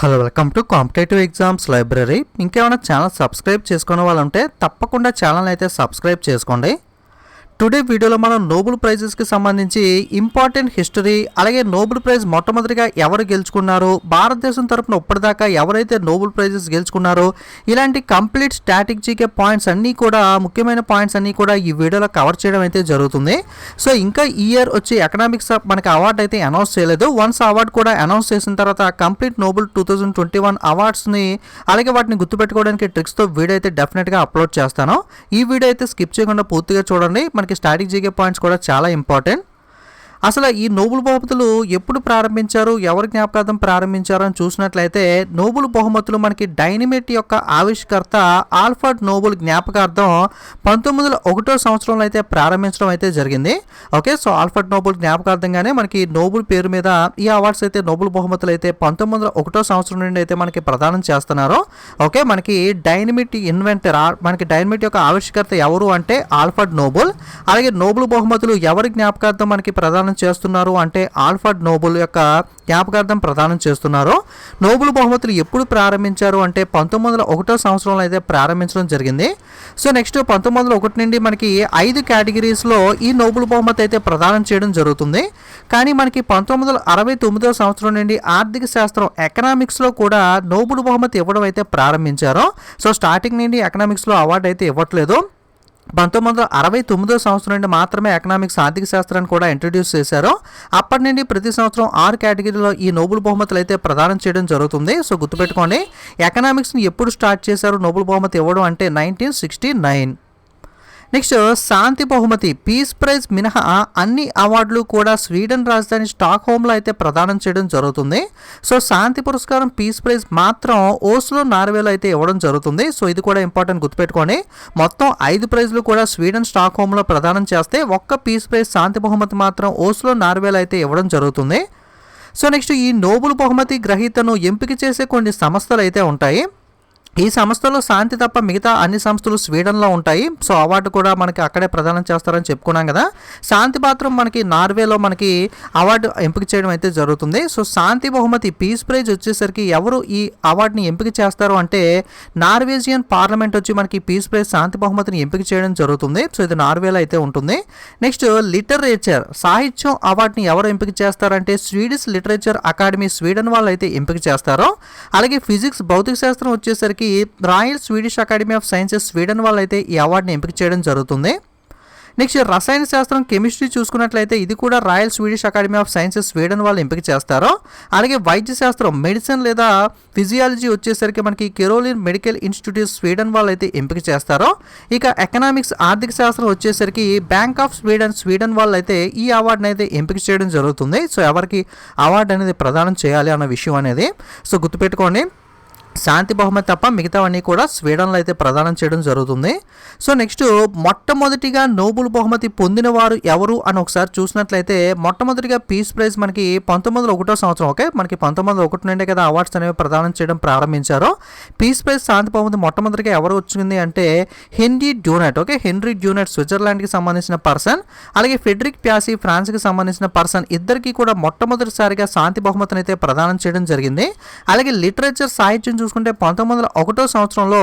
Hello, welcome to competitive exams library. ఇంకేమైనా channel subscribe చేసుకునే వాళ్ళు ఉంటే తప్పకుండా ఛానల్ అయితే సబ్స్క్రైబ్ చేసుకోండి. టుడే వీడియోలో మనం నోబెల్ ప్రైజెస్కి సంబంధించి ఇంపార్టెంట్ హిస్టరీ, అలాగే నోబెల్ ప్రైజ్ మొట్టమొదటిగా ఎవరు గెలుచుకున్నారు, భారతదేశం తరపున ఇప్పటిదాకా ఎవరైతే నోబెల్ ప్రైజెస్ గెలుచుకున్నారో, ఇలాంటి కంప్లీట్ స్టాటిక్ జీకే పాయింట్స్ అన్నీ కూడా, ముఖ్యమైన పాయింట్స్ అన్నీ కూడా ఈ వీడియోలో కవర్ చేయడం అయితే జరుగుతుంది. సో ఇంకా ఈ ఇయర్ వచ్చి ఎకనామిక్స్ మనకి అవార్డు అయితే అనౌన్స్ చేయలేదు. వన్స్ అవార్డు కూడా అనౌన్స్ చేసిన తర్వాత కంప్లీట్ నోబెల్ 2021 అవార్డ్స్ని, అలాగే వాటిని గుర్తుపెట్టుకోవడానికి ట్రిక్స్తో వీడియో అయితే డెఫినెట్గా అప్లోడ్ చేస్తాను. ఈ వీడియో అయితే స్కిప్ చేయకుండా పూర్తిగా చూడండి. మనకి స్టాటిక్ జీకే పాయింట్స్ కూడా చాలా ఇంపార్టెంట్. అసలు ఈ నోబెల్ బహుమతులు ఎప్పుడు ప్రారంభించారు, ఎవరి జ్ఞాపకార్థం ప్రారంభించారు అని చూసినట్లయితే, నోబెల్ బహుమతులు మనకి డైనమైట్ యొక్క ఆవిష్కర్త ఆల్ఫ్రెడ్ నోబెల్ జ్ఞాపకార్థం 1901 సంవత్సరంలో అయితే ప్రారంభించడం అయితే జరిగింది. ఓకే, సో ఆల్ఫ్రెడ్ నోబెల్ జ్ఞాపకార్థంగానే మనకి నోబెల్ పేరు మీద ఈ అవార్డ్స్ అయితే, నోబెల్ బహుమతులు అయితే 1901 సంవత్సరం నుండి అయితే మనకి ప్రదానం చేస్తున్నారు. ఓకే, మనకి డైనమైట్ ఇన్వెంటర్, మనకి డైనమైట్ యొక్క ఆవిష్కర్త ఎవరు అంటే ఆల్ఫ్రెడ్ నోబెల్. అలాగే నోబెల్ బహుమతులు ఎవరి జ్ఞాపకార్థం మనకి ప్రదానం చేస్తున్నారు అంటే ఆల్ఫ్రెడ్ నోబెల్ యొక్క జ్ఞాపకార్థం ప్రదానం చేస్తున్నారు. నోబెల్ బహుమతులు ఎప్పుడు ప్రారంభించారు అంటే 1901 సంవత్సరంలో అయితే ప్రారంభించడం జరిగింది. సో నెక్స్ట్ 1901 నుండి మనకి 5 కేటగిరీస్లో ఈ నోబెల్ బహుమతి అయితే ప్రదానం చేయడం జరుగుతుంది. కానీ మనకి 1969 సంవత్సరం నుండి ఆర్థిక శాస్త్రం, ఎకనామిక్స్లో కూడా నోబెల్ బహుమతి ఇవ్వడం అయితే ప్రారంభించారు. సో స్టార్టింగ్ నుండి ఎకనామిక్స్లో అవార్డు అయితే ఇవ్వట్లేదు. 1969 సంవత్సరం నుండి మాత్రమే ఎకనామిక్స్, ఆర్థిక శాస్త్రాన్ని కూడా ఇంట్రడ్యూస్ చేశారు. అప్పటి నుండి ప్రతి సంవత్సరం 6 కేటగిరీలో ఈ నోబెల్ బహుమతులు అయితే ప్రదానం చేయడం జరుగుతుంది. సో గుర్తుపెట్టుకోండి, ఎకనామిక్స్ని ఎప్పుడు స్టార్ట్ చేశారు నోబెల్ బహుమతి ఇవ్వడం అంటే 1969. నెక్స్ట్ శాంతి బహుమతి, పీస్ ప్రైజ్ మినహా అన్ని అవార్డులు కూడా స్వీడన్ రాజధాని స్టాక్ హోమ్లో అయితే ప్రదానం చేయడం జరుగుతుంది. సో శాంతి పురస్కారం, పీస్ ప్రైజ్ మాత్రం ఓస్లో, నార్వేలో అయితే ఇవ్వడం జరుగుతుంది. సో ఇది కూడా ఇంపార్టెంట్, గుర్తుపెట్టుకోండి. మొత్తం 5 ప్రైజ్లు కూడా స్వీడన్ స్టాక్ హోమ్లో ప్రదానం చేస్తే, ఒక్క పీస్ ప్రైజ్ శాంతి బహుమతి మాత్రం ఓస్లో, నార్వేలో అయితే ఇవ్వడం జరుగుతుంది. సో నెక్స్ట్ ఈ నోబెల్ బహుమతి గ్రహీతను ఎంపిక చేసే కొన్ని సంస్థలు అయితే ఉంటాయి. ఈ సంస్థలో శాంతి తప్ప మిగతా అన్ని సంస్థలు స్వీడన్లో ఉంటాయి. సో అవార్డు కూడా మనకి అక్కడే ప్రదానం చేస్తారని చెప్పుకున్నాం కదా. శాంతి మాత్రం మనకి నార్వేలో మనకి అవార్డు ఎంపిక చేయడం అయితే జరుగుతుంది. సో శాంతి బహుమతి, పీస్ ప్రైజ్ వచ్చేసరికి ఎవరు ఈ అవార్డుని ఎంపిక చేస్తారు అంటే నార్వేజియన్ పార్లమెంట్ వచ్చి మనకి పీస్ ప్రైజ్, శాంతి బహుమతిని ఎంపిక చేయడం జరుగుతుంది. సో ఇది నార్వేలో అయితే ఉంటుంది. నెక్స్ట్ లిటరేచర్, సాహిత్యం అవార్డుని ఎవరు ఎంపిక చేస్తారంటే స్వీడిష్ లిటరేచర్ అకాడమీ, స్వీడన్ వాళ్ళు అయితే ఎంపిక చేస్తారు. అలాగే ఫిజిక్స్, భౌతిక శాస్త్రం వచ్చేసరికి royal Swedish academy of sciences, Sweden వాళ్ళు అయితే ఈ అవార్డుని ఎంపిక చేయడం జరుగుతుంది. నెక్స్ట్ రసాయన శాస్త్రం, కెమిస్ట్రీ చూసుకున్నట్లయితే ఇది కూడా royal Swedish academy of sciences, Sweden వాళ్ళు ఎంపిక చేస్తారు. అలాగే వైద్య శాస్త్రం, మెడిసిన్ లేదా ఫిజియాలజీ వచ్చేసరికి మనకి కెరోలిన్ మెడికల్ ఇన్స్టిట్యూట్, స్వీడన్ వాళ్ళు అయితే ఎంపిక చేస్తారు. ఇక ఎకనామిక్స్, ఆర్థిక శాస్త్రం వచ్చేసరికి బ్యాంక్ ఆఫ్ స్వీడన్, స్వీడన్ వాళ్ళు అయితే ఈ అవార్డుని అయితే ఎంపిక చేయడం జరుగుతుంది. సో ఎవరికి అవార్డు అనేది ప్రదానం చేయాలి అన్న విషయం అనేది సో గుర్తుపెట్టుకోండి. శాంతి బహుమతి తప్ప మిగతావన్నీ కూడా స్వీడన్లో అయితే ప్రదానం చేయడం జరుగుతుంది. సో నెక్స్ట్ మొట్టమొదటిగా నోబెల్ బహుమతి పొందిన వారు ఎవరు అని ఒకసారి చూసినట్లయితే, మొట్టమొదటిగా పీస్ ప్రైజ్ మనకి 1901 సంవత్సరం. ఓకే, మనకి 1901 నుండే కదా అవార్డ్స్ అనేవి ప్రదానం చేయడం ప్రారంభించారు. పీస్ ప్రైజ్, శాంతి బహుమతి మొట్టమొదటిగా ఎవరు వచ్చింది అంటే హెన్రీ డ్యూనెట్. ఓకే, హెన్రీ డ్యూనెట్ స్విట్జర్లాండ్కి సంబంధించిన పర్సన్. అలాగే ఫెడరిక్ ప్యాసీ ఫ్రాన్స్కి సంబంధించిన పర్సన్. ఇద్దరికి కూడా మొట్టమొదటిసారిగా శాంతి బహుమతిని అయితే ప్రదానం చేయడం జరిగింది. అలాగే లిటరేచర్, సాహిత్యం చూసుకుంటే 1901 సంవత్సరంలో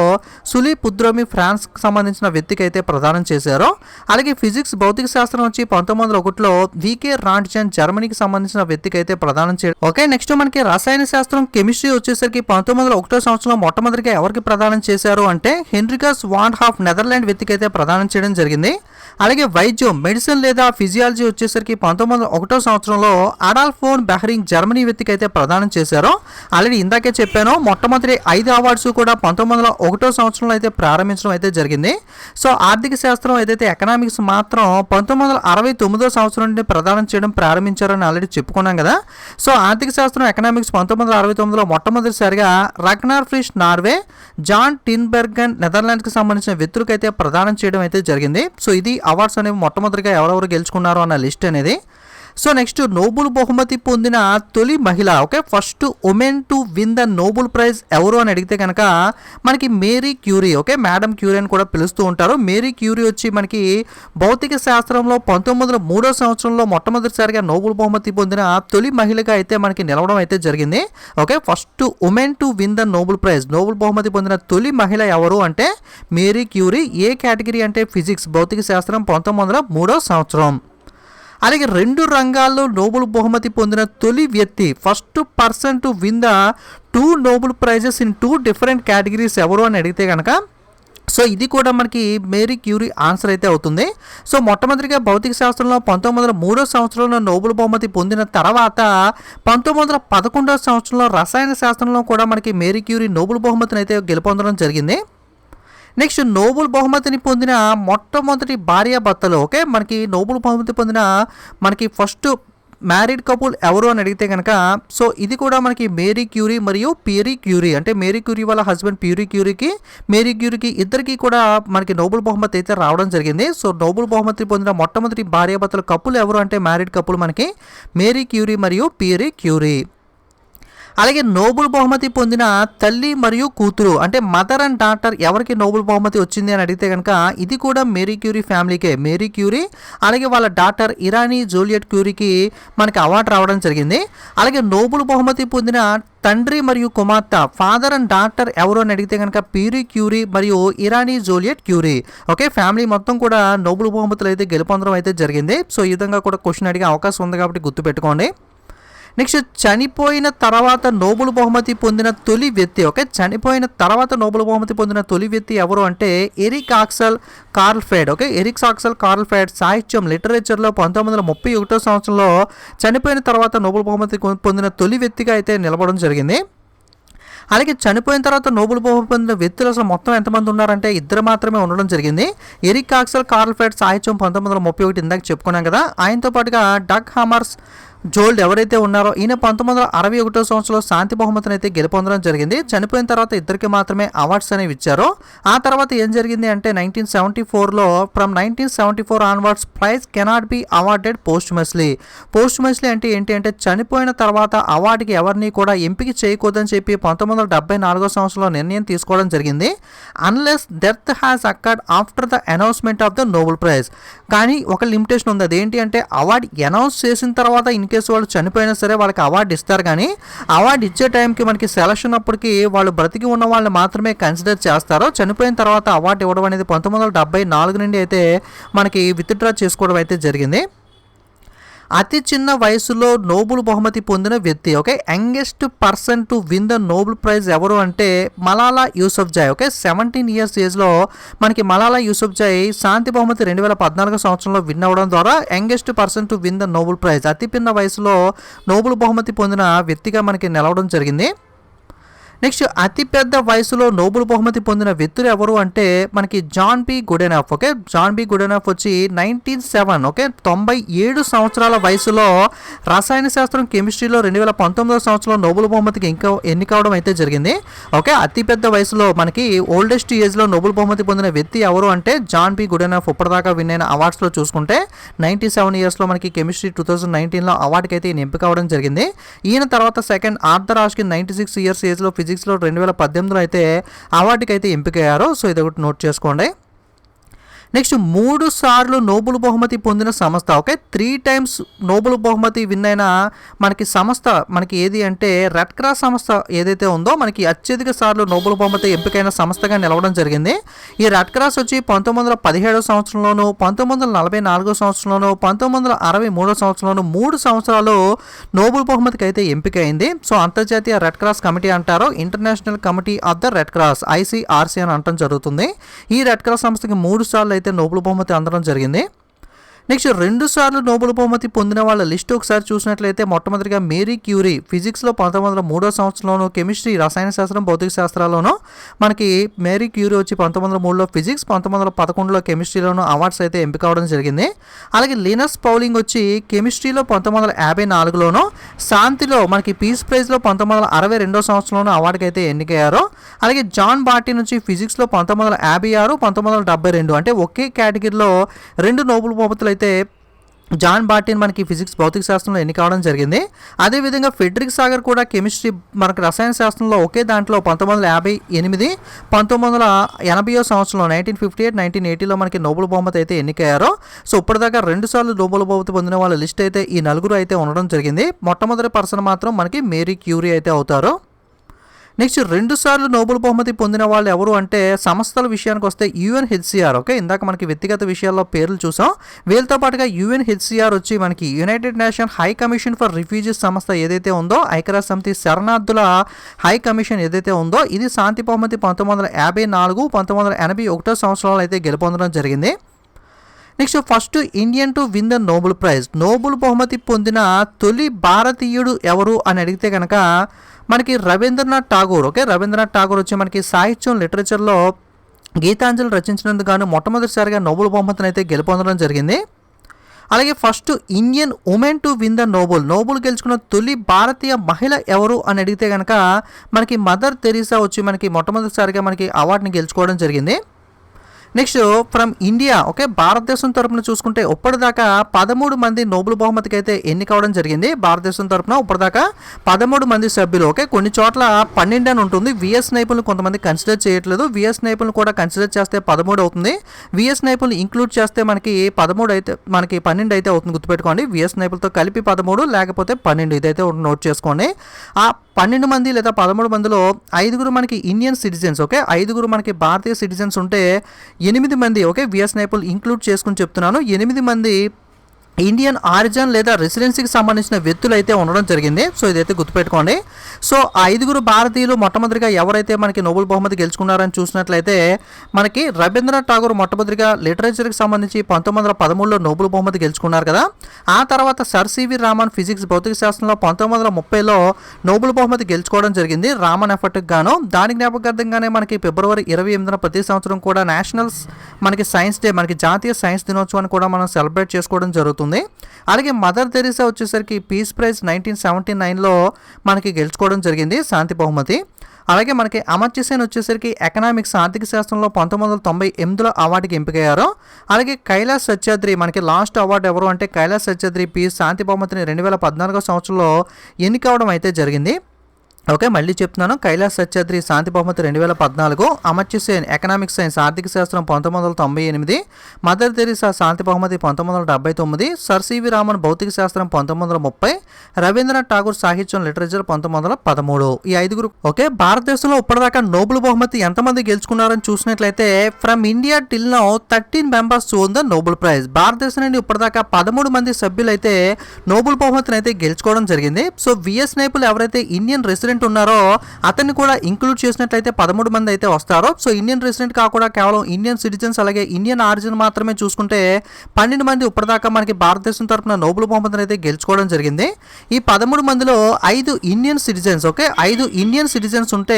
సులీ పుద్రోమి ఫ్రాన్స్కి సంబంధించిన వ్యక్తికి అయితే ప్రదానం చేశారు. అలాగే ఫిజిక్స్, భౌతిక శాస్త్రం వచ్చి 1901లో వికే రాంట్జన్, జర్మనీకి సంబంధించిన వ్యక్తికి అయితే ప్రదానం చేయడం. ఓకే, నెక్స్ట్ మనకి రసాయన శాస్త్రం, కెమిస్ట్రీ వచ్చేసరికి 1901 సంవత్సరంలో మొట్టమొదటిగా ఎవరికి ప్రదానం చేశారు అంటే హెన్రికస్ వాన్ హాఫ్, నెదర్లాండ్ వ్యక్తికి అయితే ప్రదానం చేయడం జరిగింది. అలాగే వైద్యం, మెడిసిన్ లేదా ఫిజియాలజీ వచ్చేసరికి 1901 సంవత్సరంలో అడాల్ఫ్ ఫోన్ బెహరింగ్, జర్మనీ వ్యక్తికి అయితే ప్రదానం చేశారు. ఆల్రెడీ ఇందాకే చెప్పాను, మొట్టమొదటి 5 అవార్డ్స్ కూడా 1901 సంవత్సరంలో అయితే ప్రారంభించడం అయితే జరిగింది. సో ఆర్థిక శాస్త్రం ఏదైతే ఎకనామిక్స్ మాత్రం 1969 సంవత్సరం నుండి ప్రదానం చేయడం ప్రారంభించారని ఆల్రెడీ చెప్పుకున్నాం కదా. సో ఆర్థిక శాస్త్రం, ఎకనామిక్స్ 1969లో మొట్టమొదటిసారిగా రగ్నార్ ఫ్రిష్, నార్వే, జాన్ టిన్బెర్గన్, నెదర్లాండ్స్కి సంబంధించిన వ్యక్తులకు అయితే ప్రదానం చేయడం అయితే జరిగింది. సో ఇది అవార్డ్స్ అనేవి మొట్టమొదటిగా ఎవరెవరు గెలుచుకున్నారు అన్న లిస్ట్ అనేది. సో నెక్స్ట్ నోబెల్ బహుమతి పొందిన తొలి మహిళ, okay, first women to win the Nobel prize ఎవరు అని అడిగితే కనుక మనకి Marie Curie, okay, madam Curie అని కూడా పిలుస్తూ ఉంటారు. మేరీ క్యూరీ వచ్చి మనకి భౌతిక శాస్త్రంలో 1903 సంవత్సరంలో మొట్టమొదటిసారిగా నోబెల్ బహుమతి పొందిన తొలి మహిళగా అయితే మనకి నిలవడం అయితే జరిగింది. Okay, first women to win the Nobel prize, Nobel బహుమతి పొందిన తొలి మహిళ ఎవరు అంటే మేరీ క్యూరీ. ఏ కేటగిరీ అంటే ఫిజిక్స్, భౌతిక శాస్త్రం, 1903 సంవత్సరం. అలాగే 2 రంగాల్లో నోబెల్ బహుమతి పొందిన తొలి వ్యక్తి, first person to win the 2 Nobel prices in 2 different categories ఎవరు అని అడిగితే కనుక సో ఇది కూడా మనకి మేరీ క్యూరీ ఆన్సర్ అయితే అవుతుంది. సో మొట్టమొదటిగా భౌతిక శాస్త్రంలో 1903 సంవత్సరంలో నోబెల్ బహుమతి పొందిన తర్వాత 1911 సంవత్సరంలో రసాయన శాస్త్రంలో కూడా మనకి మేరీ క్యూరీ నోబెల్ బహుమతిని అయితే గెలుపొందడం జరిగింది. నెక్స్ట్ నోబెల్ బహుమతిని పొందిన మొట్టమొదటి భార్యాభర్తలు, ఓకే, మనకి నోబెల్ బహుమతి పొందిన మనకి ఫస్ట్ మ్యారీడ్ కపుల్ ఎవరు అని అడిగితే కనుక సో ఇది కూడా మనకి మేరీ క్యూరీ మరియు పియరీ క్యూరీ, అంటే మేరీ క్యూరీ వాళ్ళ హస్బెండ్ మేరీ క్యూరీకి ఇద్దరికి కూడా మనకి నోబెల్ బహుమతి అయితే రావడం జరిగింది. సో నోబెల్ బహుమతి పొందిన మొట్టమొదటి భార్యాభర్తల కపుల్ ఎవరు అంటే మ్యారీడ్ కపుల్ మనకి మేరీ క్యూరీ మరియు పియరీ క్యూరీ. అలాగే నోబెల్ బహుమతి పొందిన తల్లి మరియు కూతురు, అంటే మదర్ అండ్ డాటర్ ఎవరికి నోబెల్ బహుమతి వచ్చింది అని అడిగితే కనుక ఇది కూడా మేరీ క్యూరీ ఫ్యామిలీకే, మేరీ క్యూరీ అలాగే వాళ్ళ డాటర్ ఇరానీ జూలియట్ క్యూరీకి మనకి అవార్డు రావడం జరిగింది. అలాగే నోబెల్ బహుమతి పొందిన తండ్రి మరియు కుమార్తె, ఫాదర్ అండ్ డాటర్ ఎవరు అని అడిగితే కనుక పియరీ క్యూరీ మరియు Irani Juliet Curie. Okay, family మొత్తం కూడా నోబెల్ బహుమతులు అయితే గెలుపొందడం అయితే జరిగింది. సో ఈ విధంగా కూడా క్వశ్చన్ అడిగే అవకాశం ఉంది కాబట్టి గుర్తుపెట్టుకోండి. నెక్స్ట్ చనిపోయిన తర్వాత నోబెల్ బహుమతి పొందిన తొలి వ్యక్తి, ఓకే, చనిపోయిన తర్వాత నోబెల్ బహుమతి పొందిన తొలి వ్యక్తి ఎవరు అంటే Erik Axel Karlfeldt. Okay, Erik Axel Karlfeldt సాహిత్యం లిటరేచర్లో 1931 సంవత్సరంలో చనిపోయిన తర్వాత నోబెల్ బహుమతి పొందిన తొలి వ్యక్తిగా అయితే నిలబడడం జరిగింది. అలాగే చనిపోయిన తర్వాత నోబెల్ బహుమతి పొందిన వ్యక్తులు అసలు మొత్తం ఎంతమంది ఉన్నారంటే 2 మాత్రమే ఉండడం జరిగింది. ఎరిక్ ఆక్సెల్ కార్ల్ఫెడ్ సాహిత్యం 1931 ఇందాక చెప్పుకున్నాం కదా. ఆయనతో పాటుగా డగ్ హామర్స్ జోల్డ్ ఎవరైతే ఉన్నారో ఈయన 1961 సంవత్సరంలో శాంతి బహుమతిని అయితే గెలుపొందడం జరిగింది. చనిపోయిన తర్వాత ఇద్దరికి మాత్రమే అవార్డ్స్ అనేవి ఇచ్చారు. ఆ తర్వాత ఏం జరిగింది అంటే 1974లో from 1974 onwards prize cannot be awarded posthumously. Posthumously అంటే ఏంటి అంటే చనిపోయిన తర్వాత అవార్డుకి ఎవరిని కూడా ఎంపిక చేయకూడదని చెప్పి 1974 సంవత్సరంలో నిర్ణయం తీసుకోవడం జరిగింది. Unless death has occurred after the announcement of the Nobel prize. కానీ ఒక లిమిటేషన్ ఉంది, అదేంటి అంటే అవార్డు అనౌన్స్ చేసిన తర్వాత ఇన్ కేసు వాళ్ళు చనిపోయినా సరే వాళ్ళకి అవార్డు ఇస్తారు, కానీ అవార్డు ఇచ్చే టైంకి మనకి సెలక్షన్ అప్పటికి వాళ్ళు బ్రతికి ఉన్న వాళ్ళని మాత్రమే కన్సిడర్ చేస్తారు. చనిపోయిన తర్వాత అవార్డు ఇవ్వడం అనేది 1974 నుండి అయితే మనకి విత్డ్రా చేసుకోవడం అయితే జరిగింది. అతి చిన్న వయసులో నోబెల్ బహుమతి పొందిన వ్యక్తి, okay, youngest person to win the Nobel prize ఎవరు అంటే మలాలా యూసఫ్జాయ్. ఓకే, 17 ఇయర్స్ ఏజ్లో మనకి మలాలా యూసఫ్జాయ్ శాంతి బహుమతి 2014 సంవత్సరంలో విన్ అవ్వడం ద్వారా youngest person to win the Nobel prize, అతి చిన్న వయసులో నోబెల్ బహుమతి పొందిన వ్యక్తిగా మనకి నిలవడం జరిగింది. నెక్స్ట్ అతిపెద్ద వయసులో నోబెల్ బహుమతి పొందిన వ్యక్తులు ఎవరు అంటే మనకి John B Goodenough. Okay, John B Goodenough వచ్చి 1907, ఓకే, 97 సంవత్సరాల వయసులో రసాయన శాస్త్రం కెమిస్ట్రీలో 2019 సంవత్సరంలో నోబెల్ బహుమతికి ఎన్నికవడం అయితే జరిగింది. ఓకే, అతిపెద్ద వయసులో మనకి ఓల్డెస్ట్ ఏజ్లో నోబెల్ బహుమతి పొందిన వ్యక్తి ఎవరు అంటే జాన్ బి గుడెనఫ్. ఇప్పటిదాకా విన్ అయిన అవార్డ్స్లో చూసుకుంటే 97 ఇయర్స్లో మనకి కెమిస్ట్రీ 2019లో అవార్డుకి అయితే ఎంపిక అవ్వడం జరిగింది. ఈయన తర్వాత సెకండ్ ఆర్థర్ ఆష్కిన్ 96 ఇయర్స్ ఏజ్లో ఫిజిక్స్లో 2018లో అయితే అవార్డుకి అయితే ఎంపికయ్యారు. సో ఇది ఒకటి నోట్ చేసుకోండి. నెక్స్ట్ 3 సార్లు నోబెల్ బహుమతి పొందిన సంస్థ, ఓకే, 3 టైమ్స్ నోబెల్ బహుమతి విన్ అయిన మనకి సంస్థ మనకి ఏది అంటే రెడ్ క్రాస్ సంస్థ ఏదైతే ఉందో మనకి అత్యధిక సార్లు నోబెల్ బహుమతి ఎంపికైన సంస్థగా నిలవడం జరిగింది. ఈ రెడ్ క్రాస్ వచ్చి 1917 సంవత్సరంలోను 1944 సంవత్సరంలోను 1963 సంవత్సరంలోను 3 సంవత్సరాలు నోబెల్ బహుమతికి అయితే ఎంపికైంది. సో అంతర్జాతీయ రెడ్ క్రాస్ కమిటీ అంటారు, international committee of the red cross ICRC అని అంటం జరుగుతుంది. ఈ రెడ్ క్రాస్ సంస్థకి 3 సార్లు అయితే నోబెల్ బహుమతి అందడం జరిగింది. నెక్స్ట్ 2 సార్లు నోబెల్ బహుమతి పొందిన వాళ్ళ లిస్ట్ ఒకసారి చూసినట్లయితే మొట్టమొదటిగా మేరీ క్యూరీ ఫిజిక్స్లో 1903 సంవత్సరంలోను, కెమిస్ట్రీ రసాయన శాస్త్రం భౌతిక శాస్త్రాల్లోనూ మనకి మేరీ క్యూరీ వచ్చి 1903లో ఫిజిక్స్ 1911లో కెమిస్ట్రీలోనూ అవార్డ్స్ అయితే ఎంపిక అవడం జరిగింది. అలాగే లినస్ పౌలింగ్ వచ్చి కెమిస్ట్రీలో 1954లోనూ, శాంతిలో మనకి పీస్ ప్రైజ్లో 1962 సంవత్సరంలోనూ అవార్డుకి అయితే ఎన్నికయ్యారు. అలాగే జాన్ బార్టీ నుంచి ఫిజిక్స్లో 1956 1972 అంటే ఒకే కేటగిరీలో 2 నోబెల్ బహుమతులు అయితే జాన్ బార్టిన్ మనకి ఫిజిక్స్ భౌతిక శాస్త్రంలో ఎన్ని కావడం జరిగింది. అదేవిధంగా ఫెడ్రిక్ సాగర్ కూడా కెమిస్ట్రీ మనకి రసాయన శాస్త్రంలో ఒకే దాంట్లో 1958 1980 సంవత్సరంలో 1958 1980లో మనకి నోబెల్ బహుమతి అయితే ఎన్నికయ్యారో. సో ఇప్పటిదాకా 2 సార్లు నోబెల్ బహుమతి పొందిన వాళ్ళ లిస్ట్ అయితే ఈ నలుగురు అయితే ఉండడం జరిగింది. మొట్టమొదటి పర్సన్ మాత్రం మనకి మేరీ క్యూరీ అయితే అవుతారు. నెక్స్ట్ 2 సార్లు నోబెల్ బహుమతి పొందిన వాళ్ళు ఎవరు అంటే సంస్థల విషయానికి వస్తే UNHCR. ఓకే, ఇందాక మనకి వ్యక్తిగత విషయాల్లో పేర్లు చూసాం. వీళ్ళతో పాటుగా UNHCR వచ్చి మనకి United nation high commission for refugees సంస్థ ఏదైతే ఉందో, ఐక్యరాజ్య సమితి శరణార్థుల హై కమిషన్ ఏదైతే ఉందో, ఇది శాంతి బహుమతి 1954 1981 సంవత్సరాలు అయితే గెలుపొందడం జరిగింది. Next first Indian to win the Nobel prize, Nobel బహుమతి పొందిన తొలి భారతీయుడు ఎవరు అని అడిగితే కనుక మనకి రవీంద్రనాథ్ ఠాగూర్. ఓకే, రవీంద్రనాథ్ ఠాగూర్ వచ్చి మనకి సాహిత్యం లిటరేచర్లో గీతాంజలి రచించినందుకు గాను మొట్టమొదటిసారిగా నోబెల్ బహుమతిని అయితే గెలుపొందడం జరిగింది. అలాగే first Indian women to win the Nobel గెలుచుకున్న తొలి భారతీయ మహిళ ఎవరు అని అడిగితే కనుక మనకి మదర్ తెరీసా వచ్చి మనకి మొట్టమొదటిసారిగా మనకి అవార్డుని గెలుచుకోవడం జరిగింది. Next from India. ఓకే, భారతదేశం తరపున చూసుకుంటే ఇప్పటిదాకా 13 మంది నోబెల్ బహుమతికి అయితే ఎన్నికవడం జరిగింది. భారతదేశం తరపున ఇప్పటిదాకా 13 మంది సభ్యులు. ఓకే, కొన్ని చోట్ల 12 అని ఉంటుంది. విఎస్ నైపుణ్యులు కొంతమంది కన్సిడర్ చేయట్లేదు. విఎస్ నైపుణ్యులు కూడా కన్సిడర్ చేస్తే 13 అవుతుంది. విఎస్ నైపుణ్యులు ఇంక్లూడ్ చేస్తే మనకి 13 అయితే మనకి 12 అయితే అవుతుంది. గుర్తుపెట్టుకోండి, విఎస్ నైపులతో కలిపి 13 లేకపోతే 12 ఇదైతే నోట్ చేసుకోండి. ఆ 12 మంది లేదా 13 మందిలో 5 మనకి ఇండియన్ సిటిజన్స్. ఓకే, 5 మనకి భారతీయ సిటిజన్స్ ఉంటే 8 మంది ఓకే విఎస్ నైపుల్ ఇంక్లూడ్ చేసుకుని చెప్తున్నాను. 8 మంది ఇండియన్ ఆరిజిన్ లేదా రెసిడెన్సీకి సంబంధించిన వ్యక్తులు అయితే ఉండడం జరిగింది. సో ఇదైతే గుర్తుపెట్టుకోండి. సో ఆ 5 భారతీయులు మొట్టమొదటిగా ఎవరైతే మనకి నోబెల్ బహుమతి గెలుచుకున్నారని చూసినట్లయితే మనకి రవీంద్రనాథ్ ఠాగూర్ మొట్టమొదటిగా లిటరేచర్కి సంబంధించి 1913లో నోబెల్ బహుమతి గెలుచుకున్నారు కదా. ఆ తర్వాత సర్ సివి రామన్ ఫిజిక్స్ భౌతిక శాస్త్రంలో 1930లో నోబెల్ బహుమతి గెలుచుకోవడం జరిగింది రామన్ ఎఫర్ట్కి గాను. దాని జ్ఞాపకార్థంగానే మనకి ఫిబ్రవరి 28న ప్రతి సంవత్సరం కూడా నేషనల్స్ మనకి సైన్స్ డే, మనకి జాతీయ సైన్స్ దినోత్సవాన్ని కూడా మనం సెలబ్రేట్ చేసుకోవడం జరుగుతుంది. అలాగే మదర్ తెరీసా వచ్చేసరికి పీస్ ప్రైజ్ 1979లో మనకి గెలుచుకోవడం జరిగింది శాంతి బహుమతి. అలాగే మనకి అమర్త్య సేన్ వచ్చేసరికి ఎకనామిక్స్ ఆర్థిక శాస్త్రంలో 1998లో అవార్డుకి ఎంపికయ్యారు. అలాగే కైలాస్ సత్యాద్రి మనకి లాస్ట్ అవార్డు ఎవరు అంటే కైలాస్ సత్యాద్రి పీస్ శాంతి బహుమతిని 2014 సంవత్సరంలో ఎన్నికవడం అయితే జరిగింది. ఓకే, మళ్ళీ చెప్తున్నాను, కైలాస్ సత్యాద్రి శాంతి బహుమతి 2014, అమర్త్య సేన్ ఎకనామిక్ సైన్స్ ఆర్థిక శాస్త్రం 1998, మదర్ తెరీసా శాంతి బహుమతి 1979, సర్ సివి రామన్ భౌతిక శాస్త్రం 1930, రవీంద్రనాథ్ ఠాగూర్ సాహిత్యం లిటరేచర్ 1913. ఈ 5 ఓకే. భారతదేశంలో ఇప్పటిదాకా నోబెల్ బహుమతి ఎంతమంది గెలుచుకున్నారని చూసినట్లయితే from India till now 13 members own the Nobel prize. భారతదేశం నుండి ఇప్పటిదాకా 13 మంది సభ్యులు అయితే నోబెల్ బహుమతిని అయితే గెలుచుకోవడం జరిగింది. సో విఎస్ నైపుల్ ఎవరైతే ఇండియన్ రెసిడెంట్ ఉన్నారో అతన్ని కూడా ఇంక్లూడ్ చేసినట్లయితే 13 మంది అయితే వస్తారో. సో ఇండియన్ రెసిడెంట్ కాకుండా కేవలం ఇండియన్ సిటిజన్స్ అలాగే ఇండియన్ ఆరిజిన్ మాత్రమే చూసుకుంటే 12 మంది ఇప్పటిదాకా మనకి భారతదేశం తరపున నోబెల్ బహుమతిని అయితే గెలుచుకోవడం జరిగింది. ఈ 13 మందిలో 5 Indian citizens. Okay, 5 Indian citizens ఉంటే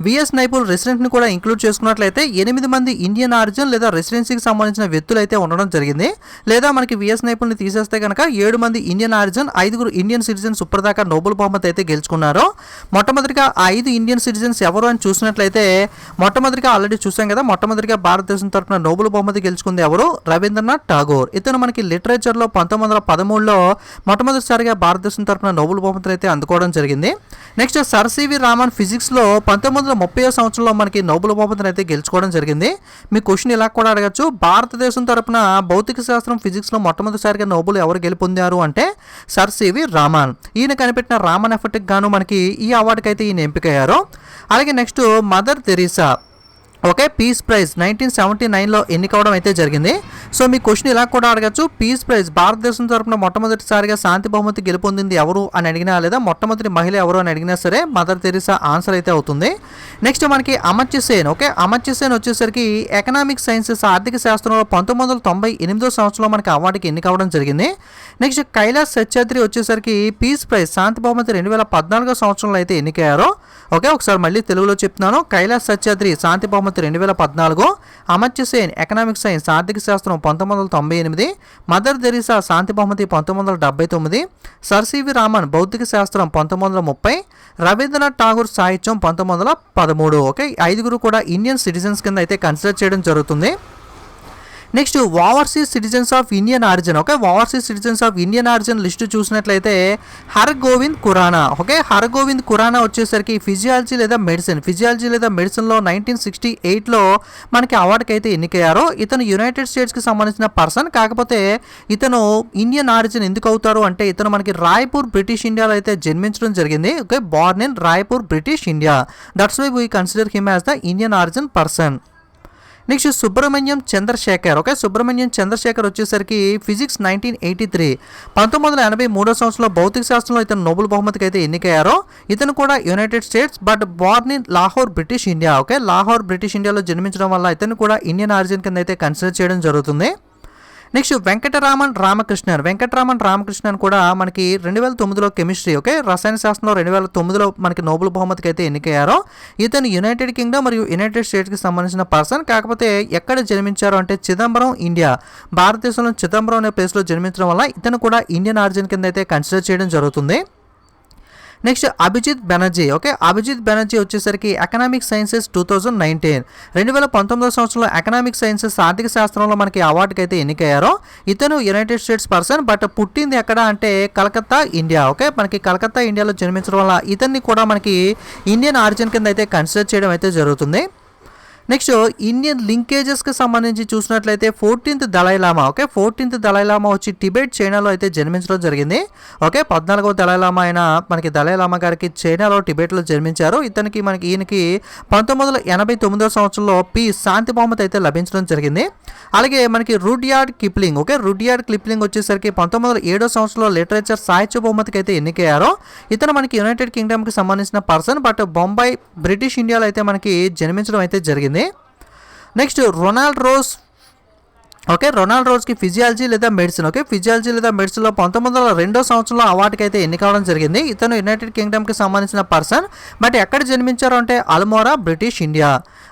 విఎస్ నైపుల్ రెసిడెంట్ని కూడా ఇంక్లూడ్ చేసుకున్నట్లయితే 8 మంది ఇండియన్ ఆరిజిన్ లేదా రెసిడెన్సీకి సంబంధించిన వ్యక్తులు అయితే ఉండడం జరిగింది. లేదా మనకి విఎస్ నైపుల్ని తీసేస్తే కనుక 7 మంది ఇండియన్ ఆరిజిన్ 5 ఇండియన్ సిటిజన్స్ ఇప్పటిదాకా నోబెల్ బహుమతి అయితే గెలుచుకున్నారు. మొట్టమొదటిగా 5 ఇండియన్ సిటిజన్స్ ఎవరు అని చూసినట్లయితే మొట్టమొదటిగా ఆల్రెడీ చూసాం కదా, మొట్టమొదటిగా భారతదేశం తరపున నోబెల్ బహుమతి గెలుచుకుంది ఎవరు? రవీంద్రనాథ్ ఠాగూర్. ఇతను మనకి లిటరేచర్లో 1913లో మొట్టమొదటిసారిగా భారతదేశం తరపున నోబెల్ బహుమతిని అయితే అందుకోవడం జరిగింది. నెక్స్ట్ సర్ సివి రామన్ ఫిజిక్స్లో 1930 సంవత్సరంలో మనకి నోబెల్ బహుమతిని అయితే గెలుచుకోవడం జరిగింది. మీ క్వశ్చన్ ఇలా కూడా అడగచ్చు, భారతదేశం తరపున భౌతిక శాస్త్రం ఫిజిక్స్లో మొట్టమొదటిసారిగా నోబెల్ ఎవరు గెలుపొందారు అంటే సర్ సివి రామన్. ఈయన కనిపెట్టిన రామన్ ఎఫెక్ట్కి గాను మనకి ఈ అవార్డుకి అయితే ఈయన ఎంపికయ్యారు. అలాగే next Mother Teresa. Okay, peace prize 1979లో ఎన్నికవడం అయితే జరిగింది. సో మీ క్వశ్చన్ ఇలా కూడా అడగచ్చు, పీస్ ప్రైజ్ భారతదేశం తరపున మొట్టమొదటిసారిగా శాంతి బహుమతి గెలుపొందింది ఎవరు అని అడిగినా లేదా మొట్టమొదటి మహిళ ఎవరు అని అడిగినా సరే మదర్ తెరీసా ఆన్సర్ అయితే అవుతుంది. నెక్స్ట్ మనకి అమర్త్య సేన్. ఓకే, అమర్త్య సేన్ వచ్చేసరికి ఎకనామిక్ సైన్సెస్ ఆర్థిక శాస్త్రంలో 1998 సంవత్సరంలో మనకి అవార్డుకి ఎన్నికవడం జరిగింది. నెక్స్ట్ కైలాస్ సత్యాద్రి వచ్చేసరికి పీస్ ప్రైజ్ శాంతి బహుమతి 2014 సంవత్సరంలో అయితే ఎన్నికయ్యారు. ఓకే, ఒకసారి మళ్ళీ తెలుగులో చెప్తున్నాను, కైలాస్ సత్యాద్రి శాంతి బహుమతి 2014, అమర్త్య సేన్ ఎకనామిక్ సైన్స్ ఆర్థిక శాస్త్రం 1998, మదర్ తెరీసా శాంతి బహుమతి 1979, సర్ సివి రామన్ భౌతిక శాస్త్రం 1930, రవీంద్రనాథ్ ఠాగూర్ సాహిత్యం 1913. ఓకే, 5 కూడా ఇండియన్ సిటిజన్స్ కింద అయితే కన్సిడర్ చేయడం జరుగుతుంది. Next overseas citizens of Indian origin. Okay, overseas citizens of Indian origin list చూసినట్లయితే హర్గోవింద్ ఖురానా. ఓకే, హర్గోవింద్ ఖురానా వచ్చేసరికి ఫిజియాలజీ లేదా మెడిసిన్లో 1968లో మనకి అవార్డుకి అయితే ఎన్నికయ్యారో. ఇతను యునైటెడ్ స్టేట్స్కి సంబంధించిన పర్సన్. కాకపోతే ఇతను ఇండియన్ ఆరిజిన్ ఎందుకు అవుతారు అంటే ఇతను మనకి రాయ్పూర్ బ్రిటిష్ ఇండియాలో అయితే జన్మించడం జరిగింది. Okay, born in Raipur British India. That's why we consider him as the Indian origin person. Next Subrahmanyan Chandrasekhar. Okay, Subrahmanyan Chandrasekhar వచ్చేసరికి ఫిజిక్స్ 1983 1983 సంవత్సరంలో భౌతిక శాస్త్రంలో ఇతను నోబెల్ బహుమతికి అయితే ఎన్నికయ్యారో. ఇతను కూడా United states but born in Lahore British India. Okay, Lahore British ఇండియాలో జన్మించడం వల్ల ఇతను కూడా ఇండియన్ ఆరిజిన్ కింద అయితే కన్సిడర్ చేయడం జరుగుతుంది. నెక్స్ట్ వెంకటరామన్ రామకృష్ణన్ కూడా మనకి 2009లో కెమిస్ట్రీ, ఓకే, రసాయన శాస్త్రంలో 2009లో మనకి నోబెల్ బహుమతికి అయితే ఎన్నికయ్యారో. ఇతను యునైటెడ్ కింగ్డమ్ మరియు యునైటెడ్ స్టేట్స్కి సంబంధించిన పర్సన్. కాకపోతే ఎక్కడ జన్మించారు అంటే చిదంబరం, ఇండియా, భారతదేశంలో చిదంబరం అనే ప్లేస్లో జన్మించడం వల్ల ఇతను కూడా ఇండియన్ ఆరిజిన్ కింద అయితే కన్సిడర్ చేయడం జరుగుతుంది. నెక్స్ట్ అభిజిత్ బెనర్జీ. ఓకే, అభిజిత్ బెనర్జీ వచ్చేసరికి ఎకనామిక్ సైన్సెస్ 2019 2019 సంవత్సరంలో ఎకనామిక్ సైన్సెస్ ఆర్థిక శాస్త్రంలో మనకి అవార్డుకి అయితే ఎన్నికయ్యారో. ఇతను యునైటెడ్ స్టేట్స్ పర్సన్ బట్ పుట్టింది ఎక్కడ అంటే కలకత్తా, ఇండియా. ఓకే, మనకి కలకత్తా, ఇండియాలో జన్మించడం వల్ల ఇతన్ని కూడా మనకి ఇండియన్ ఆరిజిన్ కింద అయితే కన్సిడర్ చేయడం అయితే జరుగుతుంది. నెక్స్ట్ ఇండియన్ లింకేజెస్కి సంబంధించి చూసినట్లయితే 14th Dalai Lama. Okay, 14th Dalai Lama వచ్చి టిబెట్, చైనాలో అయితే జన్మించడం జరిగింది. ఓకే, 14వ దలైలామా అయిన మనకి దలైలామా గారికి చైనాలో, టిబెట్లో జన్మించారు. ఈయనకి 1989 సంవత్సరంలో శాంతి బహుమతి అయితే లభించడం జరిగింది. అలాగే మనకి Rudyard Kipling. Okay, Rudyard Kipling వచ్చేసరికి 1907 సంవత్సరంలో లిటరేచర్ సాహిత్య బహుమతికి అయితే ఎన్నికయ్యారో. ఇతను మనకి యునైటెడ్ కింగ్డమ్కి సంబంధించిన పర్సన్ బట్ బొంబాయి బ్రిటిష్ ఇండియాలో అయితే మనకి జన్మించడం అయితే జరిగింది. Next Ronald Ross. Okay, Ronald రోజ్కి ఫిజియాలజీ లేదా మెడిసిన్. ఓకే, ఫిజియాలజీ లేదా మెడిసిన్లో 1902 సంవత్సరంలో అవార్డుకి అయితే ఎన్నికవడం జరిగింది. ఇతను యునైటెడ్ కింగ్డమ్కి సంబంధించిన పర్సన్ బట్ ఎక్కడ జన్మించారు అంటే అల్మోరా, బ్రిటిష్ ఇండియా.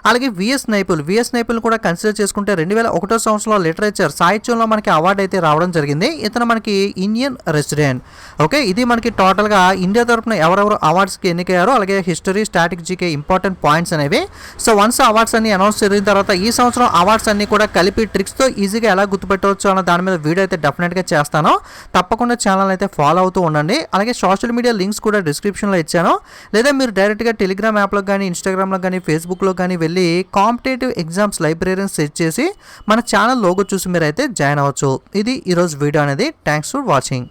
అలాగే విఎస్ నైపుల్ కూడా కన్సిడర్ చేసుకుంటే 2001 సంవత్సరంలో లిటరేచర్ సాహిత్యంలో మనకి అవార్డు అయితే రావడం జరిగింది. ఇతను మనకి ఇండియన్ రెసిడెంట్. ఓకే, ఇది మనకి టోటల్గా ఇండియా తరఫున ఎవరెవరు అవార్డ్స్కి ఎన్నికయ్యారో అలాగే history, static, GK important points అనేవి. సో వన్స్ అవార్డ్స్ అన్ని అనౌన్స్ జరిగిన తర్వాత ఈ సంవత్సరం అవార్డ్స్ అన్ని కూడా కలిపి ట్రిక్స్తో ఈజీగా ఎలా గుర్తుపెట్టవచ్చు అన్న దాని మీద వీడియో అయితే డెఫినెట్గా చేస్తాను. తప్పకుండా ఛానల్ అయితే ఫాలో అవుతూ ఉండండి. అలాగే సోషల్ మీడియా లింక్స్ కూడా డిస్క్రిప్షన్లో ఇచ్చాను. లేదా మీరు డైరెక్ట్గా టెలిగ్రామ్ యాప్లో కానీ, ఇన్స్టాగ్రామ్లో కానీ, ఫేస్బుక్లో కానీ వెళ్ళి కాంపిటేటివ్ ఎగ్జామ్స్ లైబ్రరీని సెర్చ్ చేసి మన ఛానల్ లోగో చూసి మీరు అయితే జాయిన్ అవ్వచ్చు. ఇది ఈరోజు వీడియో అనేది. Thanks for watching.